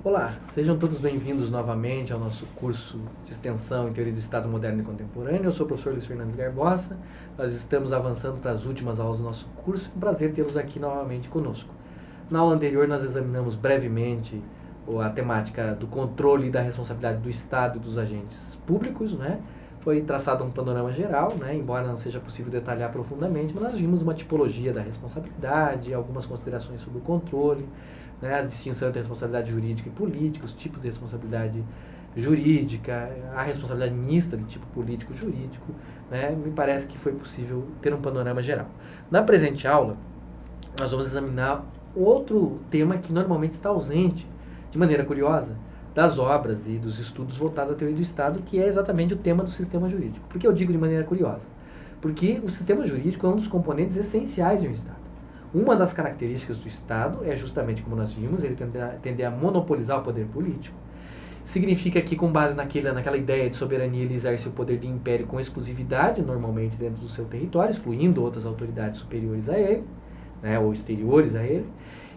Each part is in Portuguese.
Olá, sejam todos bem-vindos novamente ao nosso curso de extensão em Teoria do Estado Moderno e Contemporâneo. Eu sou o professor Luiz Fernandes Garbosa. Nós estamos avançando para as últimas aulas do nosso curso. É um prazer tê-los aqui novamente conosco. Na aula anterior nós examinamos brevemente a temática do controle e da responsabilidade do Estado e dos agentes públicos, né? Foi traçado um panorama geral, né? Embora não seja possível detalhar profundamente, mas nós vimos uma tipologia da responsabilidade, algumas considerações sobre o controle, né, a distinção entre responsabilidade jurídica e política, os tipos de responsabilidade jurídica, a responsabilidade mista de tipo político-jurídico, né, me parece que foi possível ter um panorama geral. Na presente aula, nós vamos examinar outro tema que normalmente está ausente, de maneira curiosa, das obras e dos estudos voltados à teoria do Estado, que é exatamente o tema do sistema jurídico. Por que eu digo de maneira curiosa? Porque o sistema jurídico é um dos componentes essenciais de um Estado. Uma das características do Estado é justamente, como nós vimos, ele tender a monopolizar o poder político. Significa que, com base naquela ideia de soberania, ele exerce o poder de império com exclusividade, normalmente dentro do seu território, excluindo outras autoridades superiores a ele, né, ou exteriores a ele.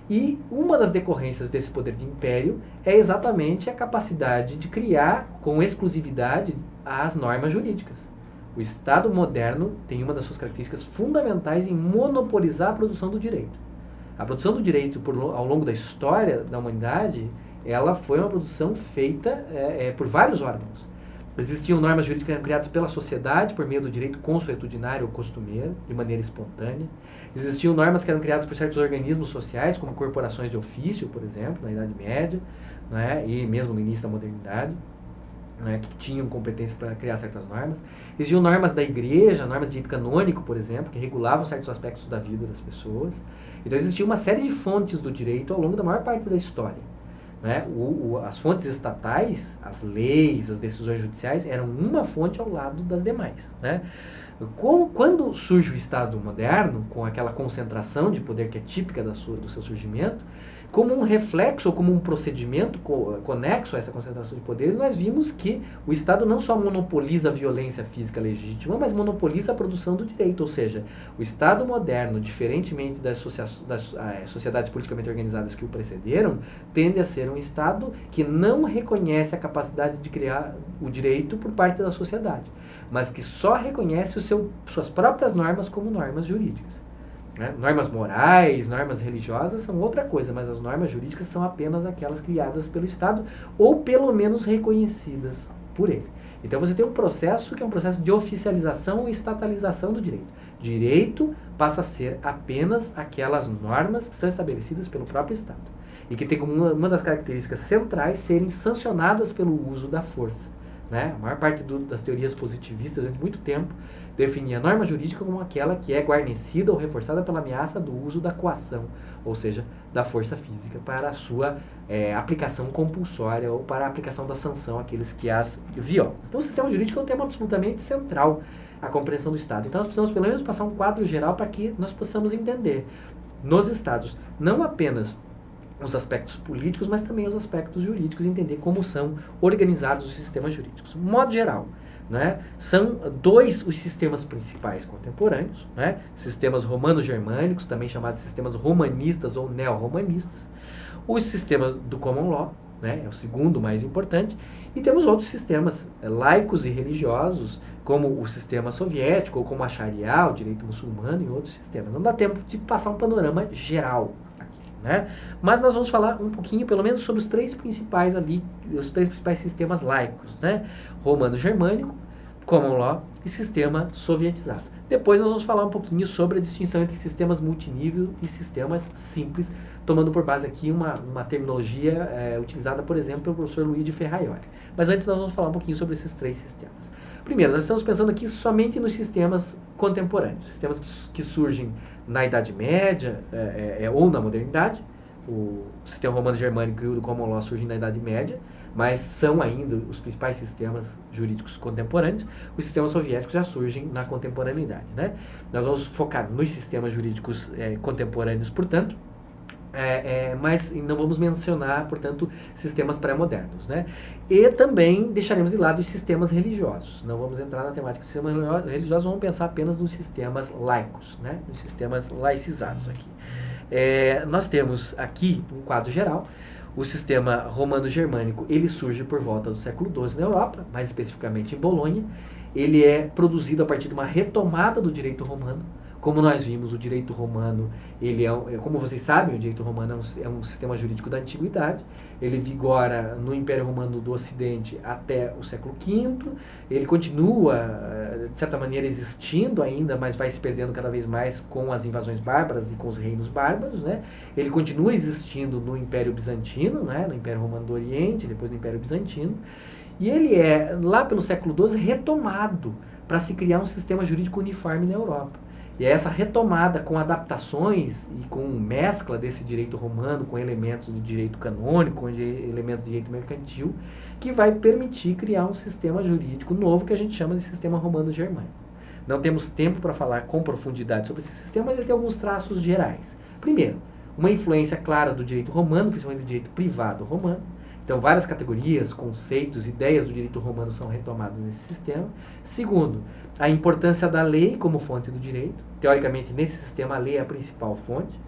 E uma das decorrências desse poder de império é exatamente a capacidade de criar, com exclusividade, as normas jurídicas. O Estado moderno tem uma das suas características fundamentais em monopolizar a produção do direito. A produção do direito, ao longo da história da humanidade, ela foi uma produção feita por vários órgãos. Existiam normas jurídicas que eram criadas pela sociedade por meio do direito consuetudinário ou costumeiro, de maneira espontânea. Existiam normas que eram criadas por certos organismos sociais, como corporações de ofício, por exemplo, na Idade Média, né, e mesmo no início da modernidade, né, que tinham competência para criar certas normas. Existiam normas da igreja, normas de direito canônico, por exemplo, que regulavam certos aspectos da vida das pessoas. Então existia uma série de fontes do direito ao longo da maior parte da história. Né? As fontes estatais, as leis, as decisões judiciais, eram uma fonte ao lado das demais. Né? Quando surge o Estado moderno, com aquela concentração de poder que é típica do seu surgimento, como um reflexo ou como um procedimento conexo a essa concentração de poderes, nós vimos que o Estado não só monopoliza a violência física legítima, mas monopoliza a produção do direito. Ou seja, o Estado moderno, diferentemente das sociedades politicamente organizadas que o precederam, tende a ser um Estado que não reconhece a capacidade de criar o direito por parte da sociedade, mas que só reconhece suas próprias normas como normas jurídicas. Né? Normas morais, normas religiosas são outra coisa, mas as normas jurídicas são apenas aquelas criadas pelo Estado ou pelo menos reconhecidas por ele. Então você tem um processo que é um processo de oficialização e estatalização do direito. Direito passa a ser apenas aquelas normas que são estabelecidas pelo próprio Estado e que tem como uma das características centrais serem sancionadas pelo uso da força. Né? A maior parte das teorias positivistas, durante muito tempo, definia a norma jurídica como aquela que é guarnecida ou reforçada pela ameaça do uso da coação, ou seja, da força física, para a sua aplicação compulsória ou para a aplicação da sanção àqueles que as violam. Então o sistema jurídico é um tema absolutamente central à compreensão do Estado. Então nós precisamos pelo menos passar um quadro geral para que nós possamos entender nos Estados não apenas os aspectos políticos, mas também os aspectos jurídicos, entender como são organizados os sistemas jurídicos. De modo geral, né, são dois os sistemas principais contemporâneos, né, sistemas romano-germânicos, também chamados sistemas romanistas ou neo-romanistas, os sistemas do common law, né, é o segundo mais importante, e temos outros sistemas laicos e religiosos, como o sistema soviético, ou como a Sharia, o direito muçulmano e outros sistemas. Não dá tempo de passar um panorama geral. Né? Mas nós vamos falar um pouquinho, pelo menos, sobre os três principais sistemas laicos, né? Romano-germânico, common law e sistema sovietizado. Depois nós vamos falar um pouquinho sobre a distinção entre sistemas multinível e sistemas simples, tomando por base aqui uma terminologia utilizada, por exemplo, pelo professor Luigi Ferraioli. Mas antes nós vamos falar um pouquinho sobre esses três sistemas. Primeiro, nós estamos pensando aqui somente nos sistemas contemporâneos, sistemas que surgem na Idade Média ou na modernidade. O sistema romano-germânico e o do common law surgem na Idade Média, mas são ainda os principais sistemas jurídicos contemporâneos. Os sistemas soviéticos já surgem na contemporaneidade. Né? Nós vamos focar nos sistemas jurídicos contemporâneos, portanto, mas não vamos mencionar, portanto, sistemas pré-modernos. Né? E também deixaremos de lado os sistemas religiosos. Não vamos entrar na temática dos sistemas religiosos, vamos pensar apenas nos sistemas laicos, né? Nos sistemas laicizados aqui. Nós temos aqui um quadro geral. O sistema romano-germânico, ele surge por volta do século XII na Europa, mais especificamente em Bolonha. Ele é produzido a partir de uma retomada do direito romano. Como nós vimos, o direito romano, ele como vocês sabem, o direito romano é um sistema jurídico da antiguidade. Ele vigora no Império Romano do Ocidente até o século V. Ele continua, de certa maneira, existindo ainda, mas vai se perdendo cada vez mais com as invasões bárbaras e com os reinos bárbaros, né? Ele continua existindo no Império Bizantino, né? No Império Romano do Oriente, depois no Império Bizantino. E ele é, lá pelo século XII, retomado para se criar um sistema jurídico uniforme na Europa. E é essa retomada com adaptações e com mescla desse direito romano com elementos do direito canônico, com elementos de direito mercantil, que vai permitir criar um sistema jurídico novo que a gente chama de sistema romano-germânico. Não temos tempo para falar com profundidade sobre esse sistema, mas ele tem alguns traços gerais. Primeiro, uma influência clara do direito romano, principalmente do direito privado romano. Então, várias categorias, conceitos, ideias do direito romano são retomadas nesse sistema. Segundo, a importância da lei como fonte do direito. Teoricamente, nesse sistema, a lei é a principal fonte.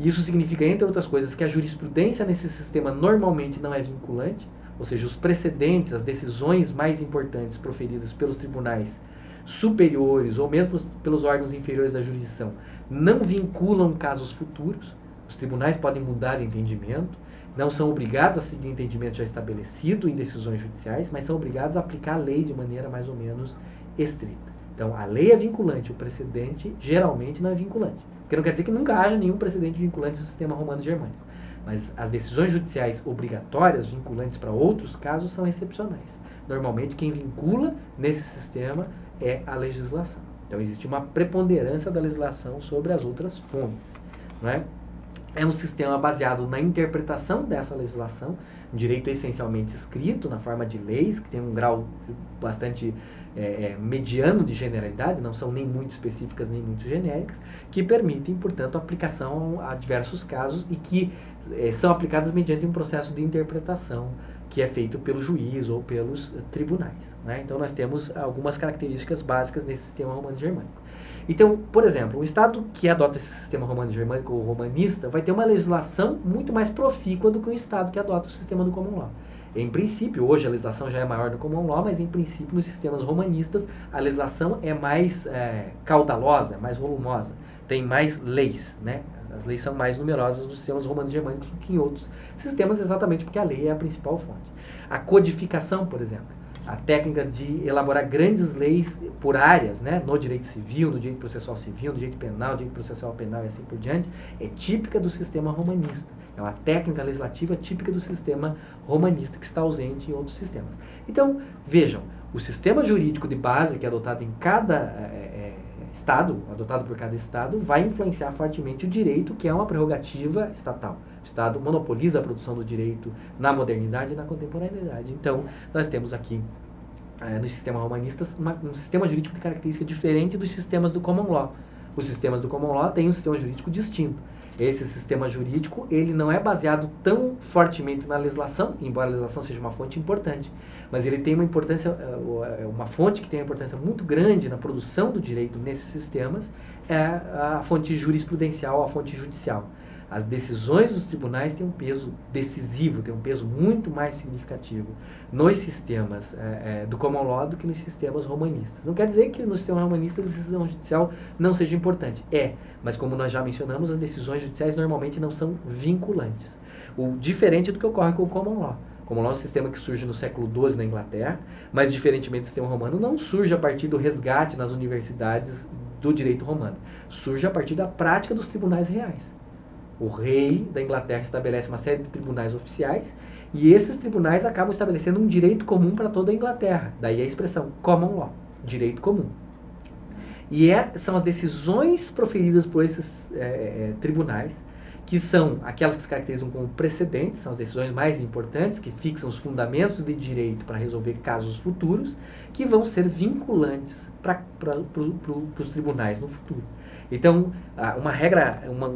E isso significa, entre outras coisas, que a jurisprudência nesse sistema normalmente não é vinculante, ou seja, os precedentes, as decisões mais importantes proferidas pelos tribunais superiores ou mesmo pelos órgãos inferiores da jurisdição não vinculam casos futuros. Os tribunais podem mudar de entendimento, não são obrigados a seguir o entendimento já estabelecido em decisões judiciais, mas são obrigados a aplicar a lei de maneira mais ou menos estrita. Então, a lei é vinculante, o precedente geralmente não é vinculante. Porque não quer dizer que nunca haja nenhum precedente vinculante no sistema romano-germânico. Mas as decisões judiciais obrigatórias, vinculantes para outros casos, são excepcionais. Normalmente, quem vincula nesse sistema é a legislação. Então, existe uma preponderância da legislação sobre as outras fontes, não é? É um sistema baseado na interpretação dessa legislação, um direito essencialmente escrito, na forma de leis, que tem um grau bastante mediano de generalidade, não são nem muito específicas nem muito genéricas, que permitem, portanto, a aplicação a diversos casos e que são aplicadas mediante um processo de interpretação que é feito pelo juiz ou pelos tribunais, né? Então, nós temos algumas características básicas nesse sistema romano-germânico. Então, por exemplo, um Estado que adota esse sistema romano-germânico ou romanista vai ter uma legislação muito mais profícua do que um Estado que adota o sistema do common law. Em princípio, hoje a legislação já é maior no common law, mas em princípio nos sistemas romanistas a legislação é mais caudalosa, mais volumosa, tem mais leis, né? As leis são mais numerosas nos sistemas romanos-germânicos do que em outros sistemas, exatamente porque a lei é a principal fonte. A codificação, por exemplo, a técnica de elaborar grandes leis por áreas, né, no direito civil, no direito processual civil, no direito penal, no direito processual penal e assim por diante, é típica do sistema romanista. É uma técnica legislativa típica do sistema romanista que está ausente em outros sistemas. Então, vejam, o sistema jurídico de base que é adotado em cada Estado, adotado por cada Estado, vai influenciar fortemente o direito, que é uma prerrogativa estatal. O Estado monopoliza a produção do direito na modernidade e na contemporaneidade. Então, nós temos aqui, nos sistemas romanistas, um sistema jurídico de característica diferente dos sistemas do common law. Os sistemas do common law têm um sistema jurídico distinto. Esse sistema jurídico, ele não é baseado tão fortemente na legislação, embora a legislação seja uma fonte importante, mas ele tem uma importância, uma fonte que tem uma importância muito grande na produção do direito nesses sistemas, é a fonte jurisprudencial, a fonte judicial. As decisões dos tribunais têm um peso decisivo, têm um peso muito mais significativo nos sistemas do common law do que nos sistemas romanistas. Não quer dizer que nos sistemas romanistas a decisão judicial não seja importante. Mas como nós já mencionamos, as decisões judiciais normalmente não são vinculantes. Diferente do que ocorre com o common law. O common law é um sistema que surge no século XII na Inglaterra, mas diferentemente do sistema romano, não surge a partir do resgate nas universidades do direito romano. Surge a partir da prática dos tribunais reais. O rei da Inglaterra estabelece uma série de tribunais oficiais e esses tribunais acabam estabelecendo um direito comum para toda a Inglaterra. Daí a expressão common law, direito comum. E são as decisões proferidas por esses tribunais, que são aquelas que se caracterizam como precedentes, são as decisões mais importantes, que fixam os fundamentos de direito para resolver casos futuros, que vão ser vinculantes para os tribunais no futuro. Então,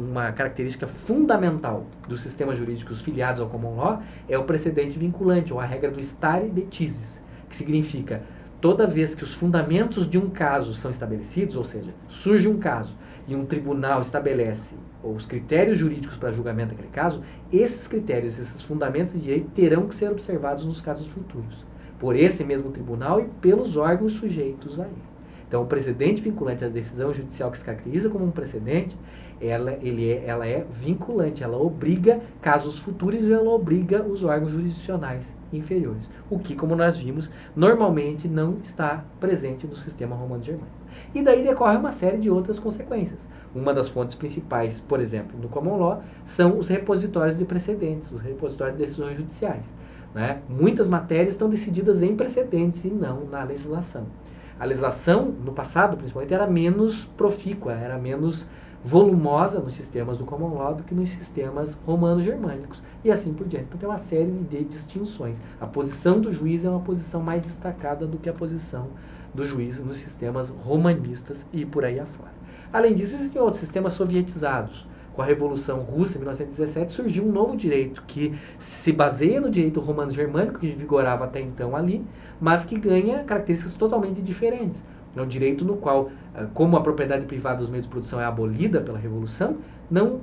uma característica fundamental dos sistemas jurídicos filiados ao common law é o precedente vinculante, ou a regra do stare decisis, que significa toda vez que os fundamentos de um caso são estabelecidos, ou seja, surge um caso e um tribunal estabelece os critérios jurídicos para julgamento daquele caso, esses critérios, esses fundamentos de direito terão que ser observados nos casos futuros, por esse mesmo tribunal e pelos órgãos sujeitos a ele. Então, o precedente vinculante à decisão judicial que se caracteriza como um precedente, ela é vinculante, ela obriga casos futuros e ela obriga os órgãos jurisdicionais inferiores. O que, como nós vimos, normalmente não está presente no sistema romano-germânico. E daí decorre uma série de outras consequências. Uma das fontes principais, por exemplo, no Common Law, são os repositórios de precedentes, os repositórios de decisões judiciais. Né? Muitas matérias estão decididas em precedentes e não na legislação. A legislação, no passado, principalmente, era menos profícua, era menos volumosa nos sistemas do Common Law do que nos sistemas romano-germânicos, e assim por diante. Então tem uma série de distinções. A posição do juiz é uma posição mais destacada do que a posição do juiz nos sistemas romanistas e por aí afora. Além disso, existem outros sistemas sovietizados. Com a Revolução Russa, em 1917, surgiu um novo direito que se baseia no direito romano-germânico, que vigorava até então ali, mas que ganha características totalmente diferentes. É um direito no qual, como a propriedade privada dos meios de produção é abolida pela Revolução,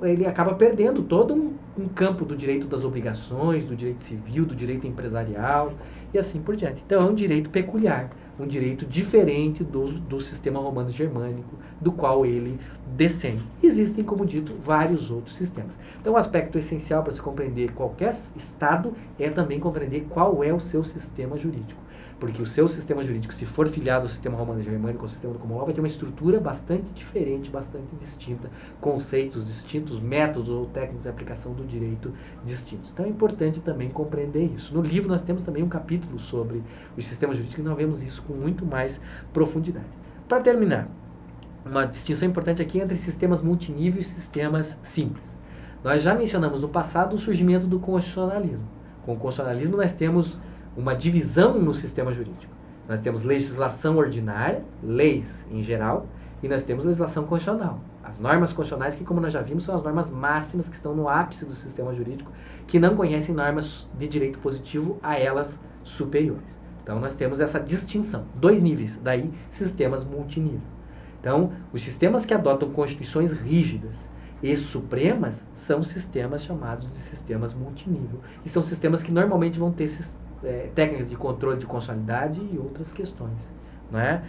ele acaba perdendo todo um campo do direito das obrigações, do direito civil, do direito empresarial e assim por diante. Então é um direito peculiar, um direito diferente do sistema romano-germânico, do qual ele descende. Existem, como dito, vários outros sistemas. Então o aspecto essencial para se compreender qualquer Estado é também compreender qual é o seu sistema jurídico. Porque o seu sistema jurídico, se for filiado ao sistema romano-germânico, ao sistema do Common Law, vai ter uma estrutura bastante diferente, bastante distinta, conceitos distintos, métodos ou técnicas de aplicação do direito distintos. Então é importante também compreender isso. No livro nós temos também um capítulo sobre os sistemas jurídicos e nós vemos isso com muito mais profundidade. Para terminar, uma distinção importante aqui entre sistemas multinível e sistemas simples. Nós já mencionamos no passado o surgimento do constitucionalismo. Com o constitucionalismo nós temos uma divisão no sistema jurídico. Nós temos legislação ordinária, leis em geral, e nós temos legislação constitucional. As normas constitucionais, que como nós já vimos, são as normas máximas que estão no ápice do sistema jurídico, que não conhecem normas de direito positivo a elas superiores. Então nós temos essa distinção, 2 níveis, daí sistemas multinível. Então, os sistemas que adotam constituições rígidas e supremas são sistemas chamados de sistemas multinível. E são sistemas que normalmente vão ter técnicas de controle de constitucionalidade e outras questões. Não é?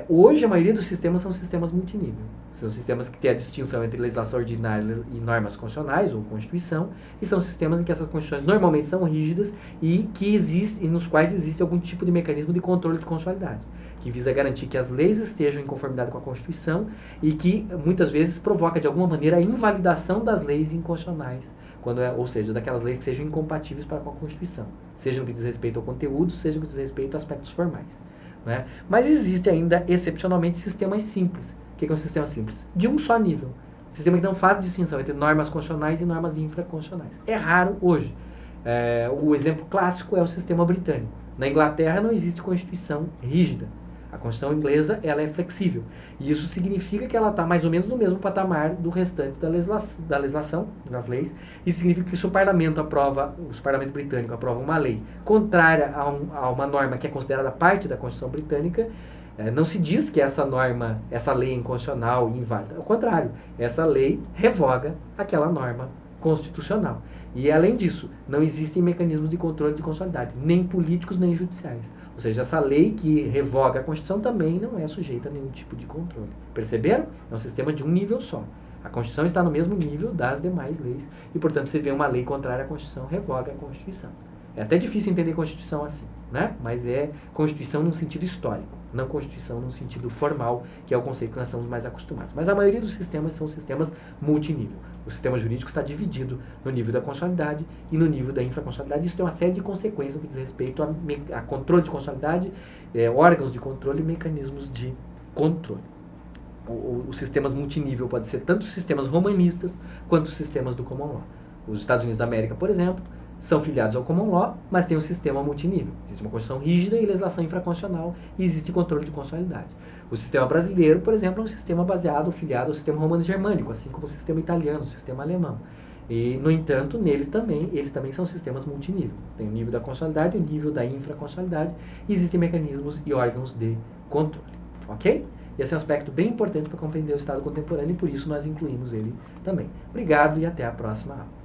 Hoje, a maioria dos sistemas são sistemas multinível. São sistemas que têm a distinção entre legislação ordinária e normas constitucionais, ou Constituição, e são sistemas em que essas constituições normalmente são rígidas e nos quais existe algum tipo de mecanismo de controle de constitucionalidade, que visa garantir que as leis estejam em conformidade com a Constituição e que, muitas vezes, provoca, de alguma maneira, a invalidação das leis inconstitucionais, ou seja, daquelas leis que sejam incompatíveis com a Constituição, seja no que diz respeito ao conteúdo, seja no que diz respeito a aspectos formais. Né? Mas existe ainda, excepcionalmente, sistemas simples. O que é um sistema simples? De um só nível. Sistema que não faz distinção entre normas constitucionais e normas infraconstitucionais. É raro hoje. O exemplo clássico é o sistema britânico. Na Inglaterra não existe Constituição rígida. A Constituição inglesa ela é flexível. E isso significa que ela está mais ou menos no mesmo patamar do restante da legislação, das leis. Isso significa que se o parlamento britânico aprova uma lei contrária a uma norma que é considerada parte da Constituição britânica, não se diz que essa lei é inconstitucional e inválida. Ao contrário, essa lei revoga aquela norma constitucional. E, além disso, não existem mecanismos de controle de constitucionalidade, nem políticos nem judiciais. Ou seja, essa lei que revoga a Constituição também não é sujeita a nenhum tipo de controle. Perceberam? É um sistema de um nível só. A Constituição está no mesmo nível das demais leis e, portanto, se vê uma lei contrária à Constituição, revoga a Constituição. É até difícil entender Constituição assim, né? Mas é Constituição num sentido histórico, não Constituição num sentido formal, que é o conceito que nós estamos mais acostumados. Mas a maioria dos sistemas são sistemas multinível. O sistema jurídico está dividido no nível da constitucionalidade e no nível da infraconstitucionalidade. Isso tem uma série de consequências no que diz respeito a controle de constitucionalidade, órgãos de controle e mecanismos de controle. Os sistemas multinível podem ser tanto os sistemas romanistas quanto os sistemas do Common Law. Os Estados Unidos da América, por exemplo, são filiados ao Common Law, mas tem um sistema multinível. Existe uma Constituição rígida e legislação infraconstitucional e existe controle de constitucionalidade. O sistema brasileiro, por exemplo, é um sistema filiado ao sistema romano-germânico, assim como o sistema italiano, o sistema alemão. E, no entanto, eles também são sistemas multinível. Tem o nível da constitucionalidade e o nível da infraconstitucionalidade. E existem mecanismos e órgãos de controle. Ok? Esse é um aspecto bem importante para compreender o Estado contemporâneo e por isso nós incluímos ele também. Obrigado e até a próxima aula.